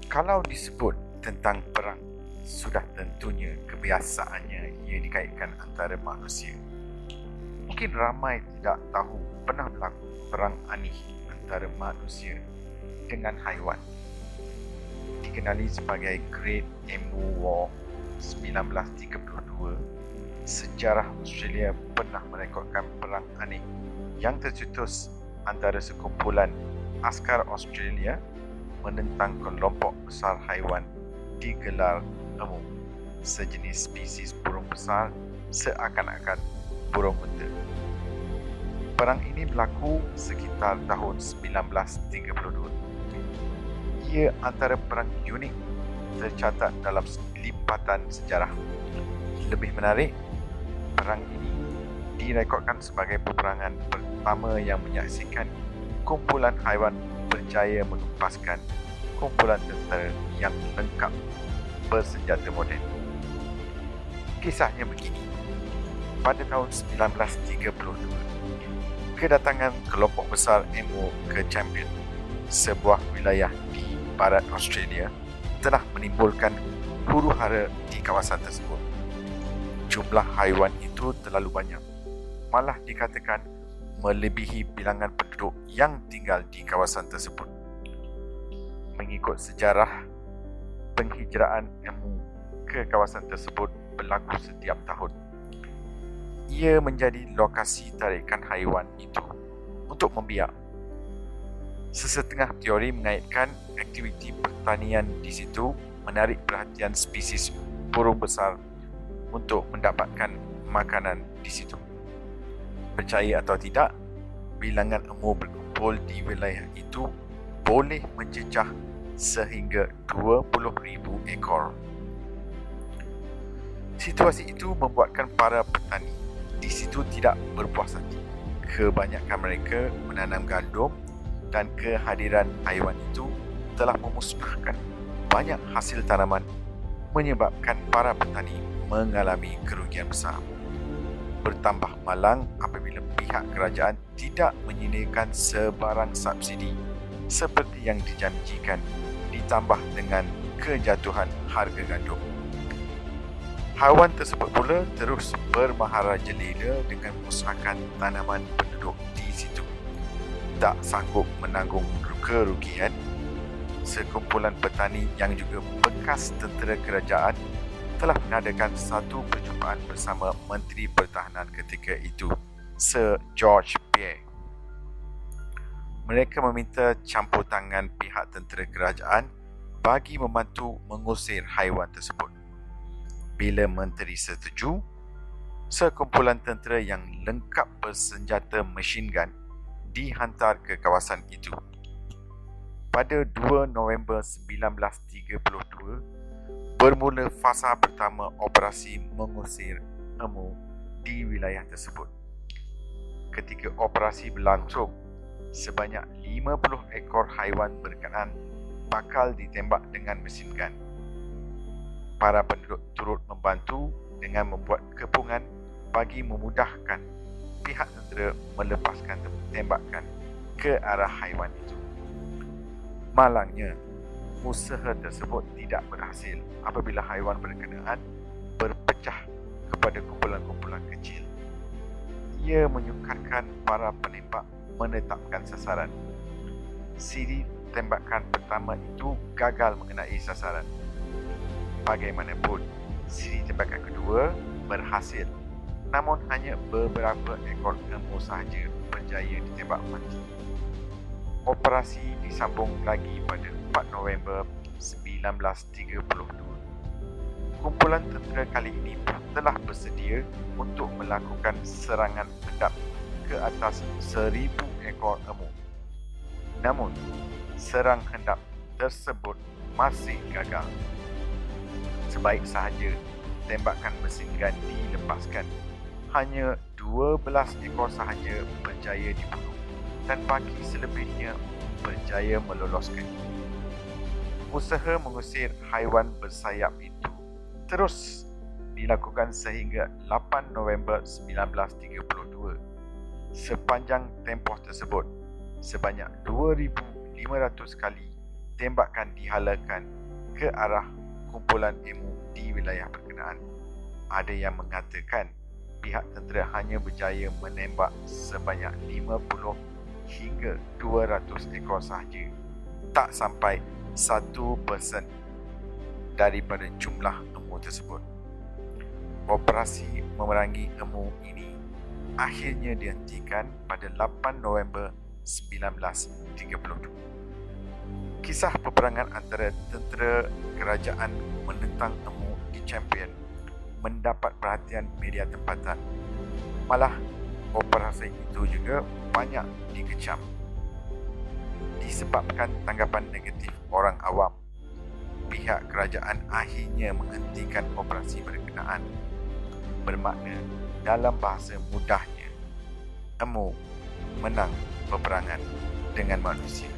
Kalau disebut tentang perang, sudah tentunya kebiasaannya ia dikaitkan antara manusia. Mungkin ramai tidak tahu pernah berlaku perang anih antara manusia dengan haiwan. Dikenali sebagai Great Emu War 1932, sejarah Australia pernah merekodkan perang anih yang tercetus antara sekumpulan askar Australia menentang kelompok besar haiwan digelar emu, sejenis spesies burung besar seakan-akan burung unta. Perang ini berlaku sekitar tahun 1932. Ia antara perang unik tercatat dalam lipatan sejarah. Lebih menarik, perang ini direkodkan sebagai peperangan pertama yang menyaksikan kumpulan haiwan berjaya mengempaskan kumpulan tentera yang lengkap bersenjata moden. Kisahnya begini. Pada tahun 1932, kedatangan kelompok besar emu ke Champion, sebuah wilayah di barat Australia, telah menimbulkan huru-hara di kawasan tersebut. Jumlah haiwan itu terlalu banyak, malah dikatakan melebihi bilangan penduduk yang tinggal di kawasan tersebut. Mengikut sejarah, penghijraan emu ke kawasan tersebut berlaku setiap tahun. Ia menjadi lokasi tarikan haiwan itu untuk membiak. Sesetengah teori mengaitkan aktiviti pertanian di situ menarik perhatian spesies burung besar untuk mendapatkan makanan di situ. Percaya atau tidak, bilangan emu berkumpul di wilayah itu boleh mencecah sehingga 20,000 ekor. Situasi itu membuatkan para petani di situ tidak berpuas hati. Kebanyakan mereka menanam gandum dan kehadiran haiwan itu telah memusnahkan banyak hasil tanaman, menyebabkan para petani mengalami kerugian besar. Bertambah malang apabila pihak kerajaan tidak menyediakan sebarang subsidi seperti yang dijanjikan, ditambah dengan kejatuhan harga gandum. Haiwan tersebut pula terus bermaharajalela dengan mengusahakan tanaman penduduk di situ. Tak sanggup menanggung kerugian, sekumpulan petani yang juga bekas tentera kerajaan telah mengadakan satu perjumpaan bersama Menteri Pertahanan ketika itu, Sir George Peare. Mereka meminta campur tangan pihak tentera kerajaan bagi membantu mengusir haiwan tersebut. Bila menteri setuju, sekumpulan tentera yang lengkap bersenjata mesin gun dihantar ke kawasan itu. Pada 2 November 1932, bermula fasa pertama operasi mengusir emu di wilayah tersebut. Ketika operasi berlangsung, sebanyak 50 ekor haiwan berkenaan bakal ditembak dengan mesin gun. Para penduduk turut membantu dengan membuat kepungan bagi memudahkan pihak tentera melepaskan tembakan ke arah haiwan itu. Malangnya, usaha tersebut tidak berhasil apabila haiwan berkenaan berpecah kepada kumpulan-kumpulan kecil. Ia menyukarkan para penembak menetapkan sasaran. Siri tembakan pertama itu gagal mengenai sasaran. Bagaimanapun, siri tembakan kedua berhasil, namun hanya beberapa ekor emu sahaja berjaya ditembak mati. Operasi disambung lagi pada 4 November 1932. Kumpulan tentera kali ini telah bersedia untuk melakukan serangan hendap ke atas 1,000 ekor emu. Namun, serang hendap tersebut masih gagal. Sebaik sahaja tembakan mesin gun dilepaskan, hanya 12 ekor sahaja berjaya dibunuh dan baki selebihnya berjaya meloloskan. Usaha mengusir haiwan bersayap itu terus dilakukan sehingga 8 November 1932. Sepanjang tempoh tersebut, sebanyak 2,500 kali tembakan dihalakan ke arah kumpulan emu di wilayah berkenaan. Ada yang mengatakan pihak tentera hanya berjaya menembak sebanyak 50 hingga 200 ekor sahaja, tak sampai 1% daripada jumlah emu tersebut. Operasi memerangi emu ini akhirnya dihentikan pada 8 November 1932. Kisah peperangan antara tentera kerajaan menentang emu di Champion mendapat perhatian media tempatan. Malah, operasi itu juga banyak dikecam disebabkan tanggapan negatif orang awam. Pihak kerajaan akhirnya menghentikan operasi berkenaan. Bermakna, dalam bahasa mudahnya, emu menang peperangan dengan manusia.